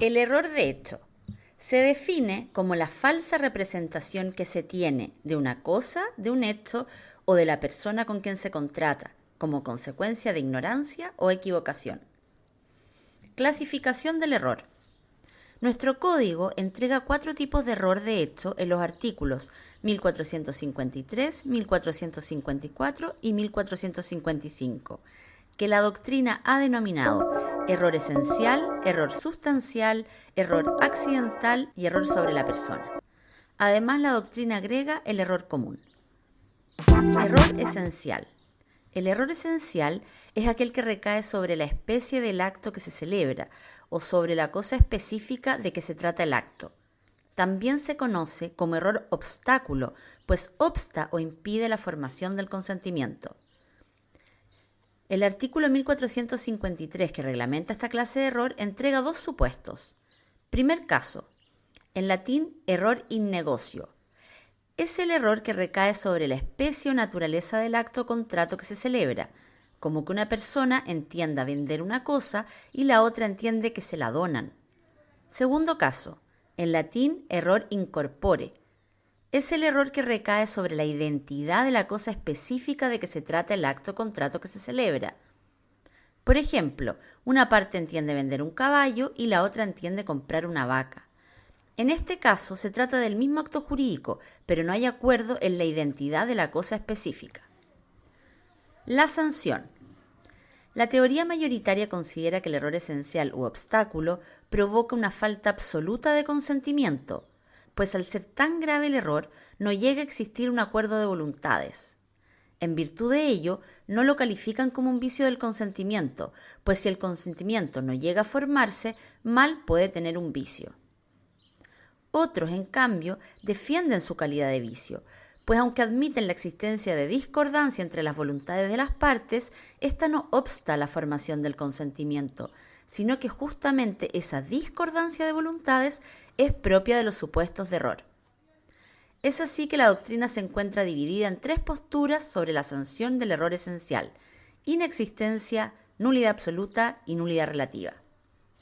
El error de hecho se define como la falsa representación que se tiene de una cosa, de un hecho o de la persona con quien se contrata, como consecuencia de ignorancia o equivocación. Clasificación del error. Nuestro código entrega 4 tipos de error de hecho en los artículos 1453, 1454 y 1455, que la doctrina ha denominado error esencial, error sustancial, error accidental y error sobre la persona. Además, la doctrina agrega el error común. Error esencial. El error esencial es aquel que recae sobre la especie del acto que se celebra o sobre la cosa específica de que se trata el acto. También se conoce como error obstáculo, pues obsta o impide la formación del consentimiento. El artículo 1453 que reglamenta esta clase de error entrega 2 supuestos. Primer caso, en latín error in negotio. Es el error que recae sobre la especie o naturaleza del acto o contrato que se celebra, como que una persona entienda vender una cosa y la otra entiende que se la donan. Segundo caso, en latín error in corpore. Es el error que recae sobre la identidad de la cosa específica de que se trata el acto o contrato que se celebra. Por ejemplo, una parte entiende vender un caballo y la otra entiende comprar una vaca. En este caso se trata del mismo acto jurídico, pero no hay acuerdo en la identidad de la cosa específica. La sanción. La teoría mayoritaria considera que el error esencial u obstáculo provoca una falta absoluta de consentimiento, pues al ser tan grave el error no llega a existir un acuerdo de voluntades. En virtud de ello, no lo califican como un vicio del consentimiento, pues si el consentimiento no llega a formarse, mal puede tener un vicio. Otros, en cambio, defienden su calidad de vicio, pues aunque admiten la existencia de discordancia entre las voluntades de las partes, esta no obsta a la formación del consentimiento, sino que justamente esa discordancia de voluntades es propia de los supuestos de error. Es así que la doctrina se encuentra dividida en 3 posturas sobre la sanción del error esencial: inexistencia, nulidad absoluta y nulidad relativa.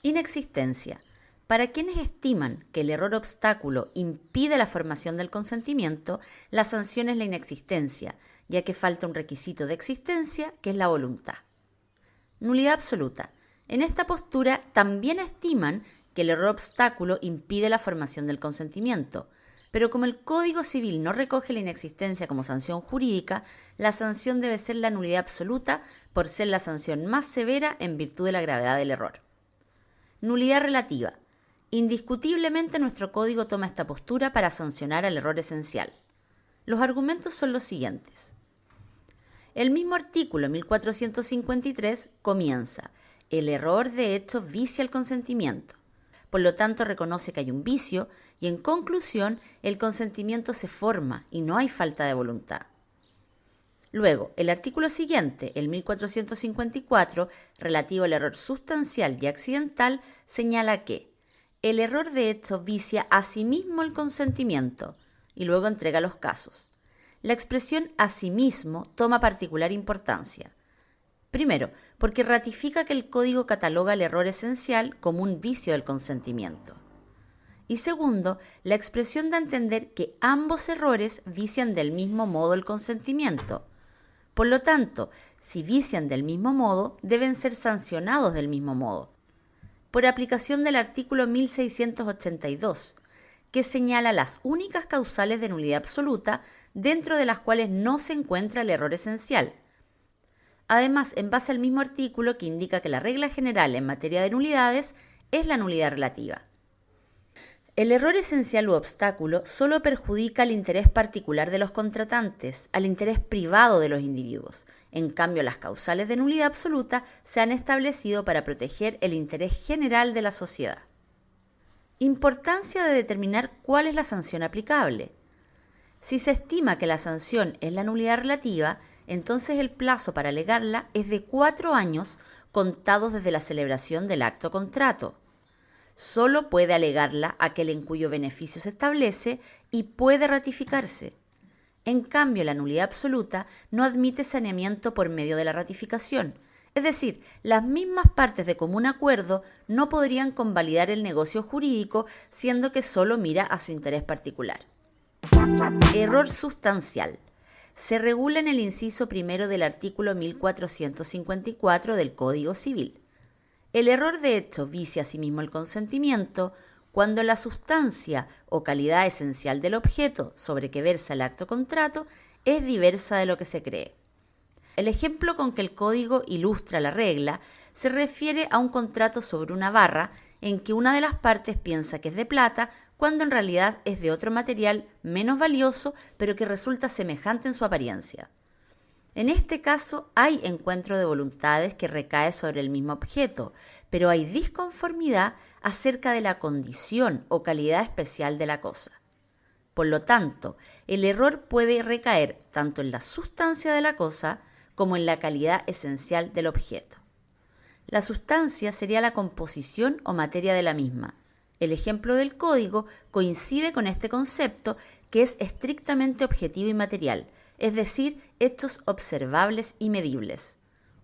Inexistencia. Para quienes estiman que el error obstáculo impide la formación del consentimiento, la sanción es la inexistencia, ya que falta un requisito de existencia, que es la voluntad. Nulidad absoluta. En esta postura también estiman que el error obstáculo impide la formación del consentimiento, pero como el Código Civil no recoge la inexistencia como sanción jurídica, la sanción debe ser la nulidad absoluta por ser la sanción más severa en virtud de la gravedad del error. Nulidad relativa. Indiscutiblemente nuestro código toma esta postura para sancionar al error esencial. Los argumentos son los siguientes. El mismo artículo 1453 comienza: el error de hecho vicia el consentimiento. Por lo tanto, reconoce que hay un vicio y, en conclusión, el consentimiento se forma y no hay falta de voluntad. Luego, el artículo siguiente, el 1454, relativo al error sustancial y accidental, señala que el error de hecho vicia a sí mismo el consentimiento, y luego entrega los casos. La expresión a sí mismo toma particular importancia. Primero, porque ratifica que el Código cataloga el error esencial como un vicio del consentimiento. Y segundo, la expresión da a entender que ambos errores vician del mismo modo el consentimiento. Por lo tanto, si vician del mismo modo, deben ser sancionados del mismo modo, por aplicación del artículo 1682, que señala las únicas causales de nulidad absoluta dentro de las cuales no se encuentra el error esencial. Además, en base al mismo artículo que indica que la regla general en materia de nulidades es la nulidad relativa. El error esencial u obstáculo solo perjudica al interés particular de los contratantes, al interés privado de los individuos. En cambio, las causales de nulidad absoluta se han establecido para proteger el interés general de la sociedad. Importancia de determinar cuál es la sanción aplicable. Si se estima que la sanción es la nulidad relativa, entonces el plazo para alegarla es de 4 años contados desde la celebración del acto contrato. Solo puede alegarla aquel en cuyo beneficio se establece y puede ratificarse. En cambio, la nulidad absoluta no admite saneamiento por medio de la ratificación. Es decir, las mismas partes de común acuerdo no podrían convalidar el negocio jurídico, siendo que solo mira a su interés particular. Error sustancial. Se regula en el inciso primero del artículo 1454 del Código Civil. El error de hecho vicia asimismo el consentimiento cuando la sustancia o calidad esencial del objeto sobre que versa el acto contrato es diversa de lo que se cree. El ejemplo con que el código ilustra la regla se refiere a un contrato sobre una barra en que una de las partes piensa que es de plata cuando en realidad es de otro material menos valioso pero que resulta semejante en su apariencia. En este caso hay encuentro de voluntades que recae sobre el mismo objeto, pero hay disconformidad acerca de la condición o calidad especial de la cosa. Por lo tanto, el error puede recaer tanto en la sustancia de la cosa como en la calidad esencial del objeto. La sustancia sería la composición o materia de la misma. El ejemplo del código coincide con este concepto que es estrictamente objetivo y material, es decir, hechos observables y medibles.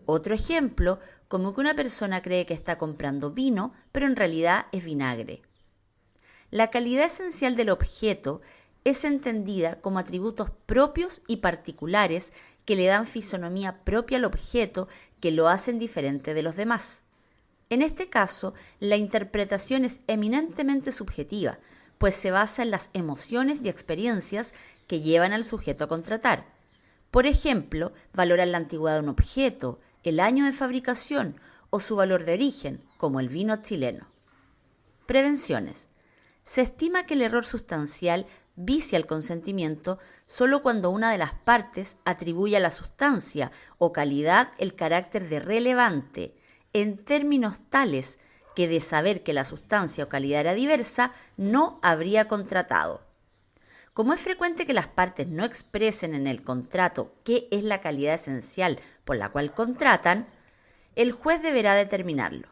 Otro ejemplo, como que una persona cree que está comprando vino, pero en realidad es vinagre. La calidad esencial del objeto es entendida como atributos propios y particulares que le dan fisonomía propia al objeto que lo hacen diferente de los demás. En este caso, la interpretación es eminentemente subjetiva, pues se basa en las emociones y experiencias que llevan al sujeto a contratar. Por ejemplo, valoran la antigüedad de un objeto, el año de fabricación o su valor de origen, como el vino chileno. Prevenciones. Se estima que el error sustancial vicia el consentimiento solo cuando una de las partes atribuye a la sustancia o calidad el carácter de relevante, en términos tales que de saber que la sustancia o calidad era diversa, no habría contratado. Como es frecuente que las partes no expresen en el contrato qué es la calidad esencial por la cual contratan, el juez deberá determinarlo.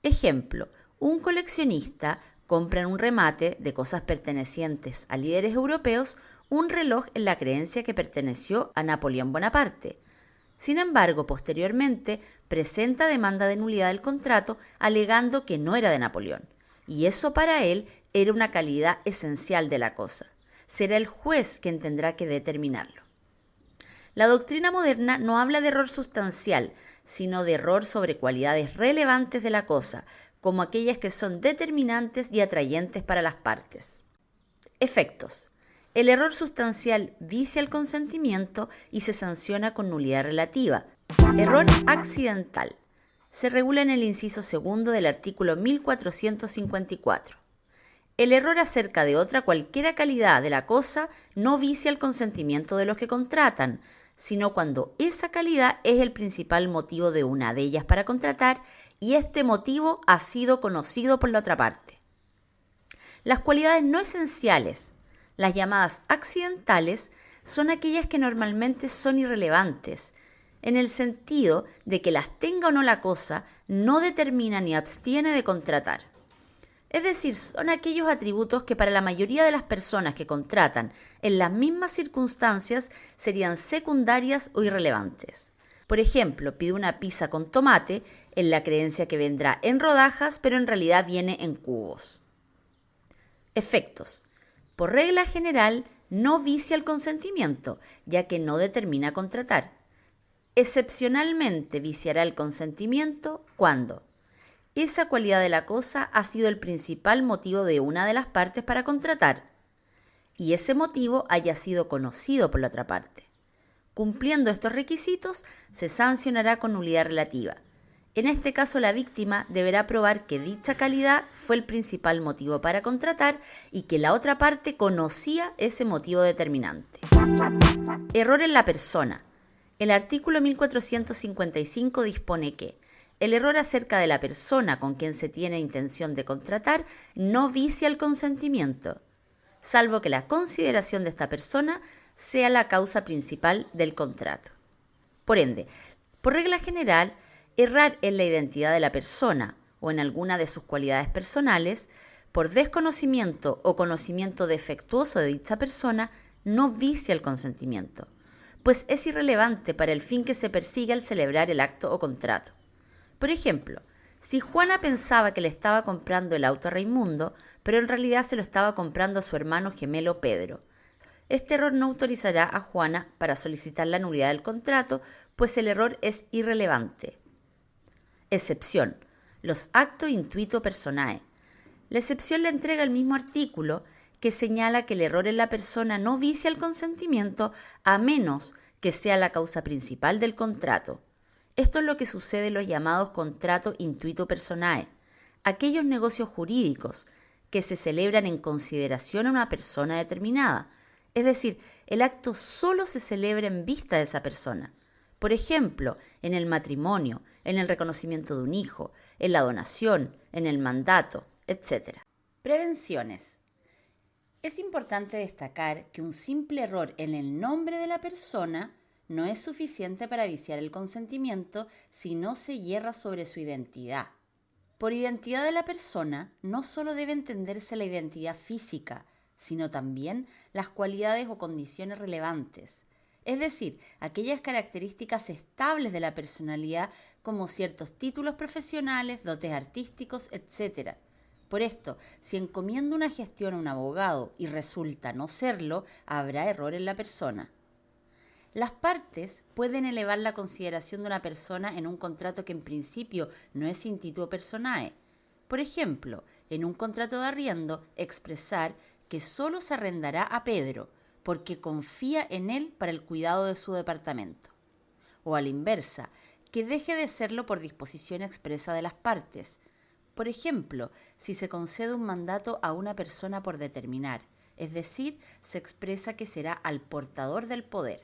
Ejemplo, un coleccionista compra en un remate de cosas pertenecientes a líderes europeos un reloj en la creencia que perteneció a Napoleón Bonaparte. Sin embargo, posteriormente presenta demanda de nulidad del contrato alegando que no era de Napoleón, y eso para él era una calidad esencial de la cosa. Será el juez quien tendrá que determinarlo. La doctrina moderna no habla de error sustancial, sino de error sobre cualidades relevantes de la cosa, como aquellas que son determinantes y atrayentes para las partes. Efectos. El error sustancial vicia el consentimiento y se sanciona con nulidad relativa. Error accidental. Se regula en el inciso segundo del artículo 1454. El error acerca de otra cualquiera calidad de la cosa no vicia el consentimiento de los que contratan, sino cuando esa calidad es el principal motivo de una de ellas para contratar y este motivo ha sido conocido por la otra parte. Las cualidades no esenciales, las llamadas accidentales, son aquellas que normalmente son irrelevantes, en el sentido de que las tenga o no la cosa, no determina ni abstiene de contratar. Es decir, son aquellos atributos que para la mayoría de las personas que contratan en las mismas circunstancias serían secundarias o irrelevantes. Por ejemplo, pide una pizza con tomate en la creencia que vendrá en rodajas, pero en realidad viene en cubos. Efectos. Por regla general, no vicia el consentimiento, ya que no determina contratar. Excepcionalmente viciará el consentimiento cuando esa cualidad de la cosa ha sido el principal motivo de una de las partes para contratar y ese motivo haya sido conocido por la otra parte. Cumpliendo estos requisitos, se sancionará con nulidad relativa. En este caso, la víctima deberá probar que dicha calidad fue el principal motivo para contratar y que la otra parte conocía ese motivo determinante. Error en la persona. El artículo 1455 dispone que el error acerca de la persona con quien se tiene intención de contratar no vicia el consentimiento, salvo que la consideración de esta persona sea la causa principal del contrato. Por ende, por regla general, errar en la identidad de la persona o en alguna de sus cualidades personales, por desconocimiento o conocimiento defectuoso de dicha persona, no vicia el consentimiento. pues es irrelevante para el fin que se persigue al celebrar el acto o contrato. Por ejemplo, si Juana pensaba que le estaba comprando el auto a Raimundo, pero en realidad se lo estaba comprando a su hermano gemelo Pedro, este error no autorizará a Juana para solicitar la nulidad del contrato, pues el error es irrelevante. Excepción: los acto intuito personae. La excepción la entrega el mismo artículo, que señala que el error en la persona no vicia el consentimiento a menos que sea la causa principal del contrato. Esto es lo que sucede en los llamados contrato intuito personae, aquellos negocios jurídicos que se celebran en consideración a una persona determinada, es decir, el acto solo se celebra en vista de esa persona. Por ejemplo, en el matrimonio, en el reconocimiento de un hijo, en la donación, en el mandato, etc. Prevenciones. Es importante destacar que un simple error en el nombre de la persona no es suficiente para viciar el consentimiento si no se hierra sobre su identidad. Por identidad de la persona no solo debe entenderse la identidad física, sino también las cualidades o condiciones relevantes, es decir, aquellas características estables de la personalidad como ciertos títulos profesionales, dotes artísticos, etc. Por esto, si encomienda una gestión a un abogado y resulta no serlo, habrá error en la persona. Las partes pueden elevar la consideración de una persona en un contrato que en principio no es intituo personae. Por ejemplo, en un contrato de arriendo, expresar que solo se arrendará a Pedro porque confía en él para el cuidado de su departamento. O a la inversa, que deje de serlo por disposición expresa de las partes. Por ejemplo, si se concede un mandato a una persona por determinar, es decir, se expresa que será al portador del poder.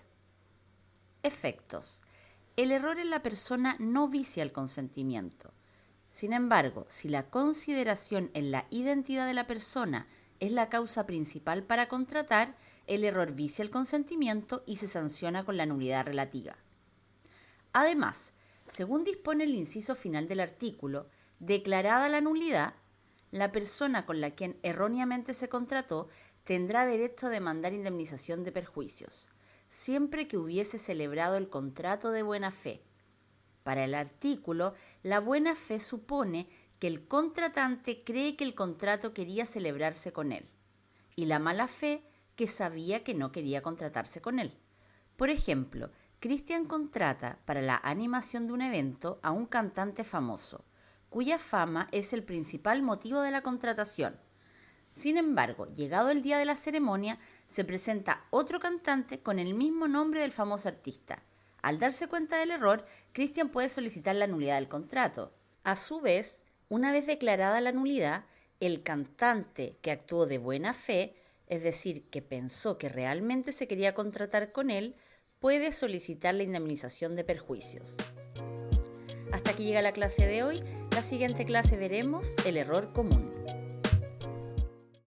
Efectos. El error en la persona no vicia el consentimiento. Sin embargo, si la consideración en la identidad de la persona es la causa principal para contratar, el error vicia el consentimiento y se sanciona con la nulidad relativa. Además, según dispone el inciso final del artículo, declarada la nulidad, la persona con la quien erróneamente se contrató tendrá derecho a demandar indemnización de perjuicios, siempre que hubiese celebrado el contrato de buena fe. Para el artículo, la buena fe supone que el contratante cree que el contrato quería celebrarse con él, y la mala fe que sabía que no quería contratarse con él. Por ejemplo, Cristian contrata para la animación de un evento a un cantante famoso, cuya fama es el principal motivo de la contratación. Sin embargo, llegado el día de la ceremonia, se presenta otro cantante con el mismo nombre del famoso artista. Al darse cuenta del error, Cristian puede solicitar la nulidad del contrato. A su vez, una vez declarada la nulidad, el cantante que actuó de buena fe, es decir, que pensó que realmente se quería contratar con él, puede solicitar la indemnización de perjuicios. Hasta aquí llega la clase de hoy. La siguiente clase veremos el error común.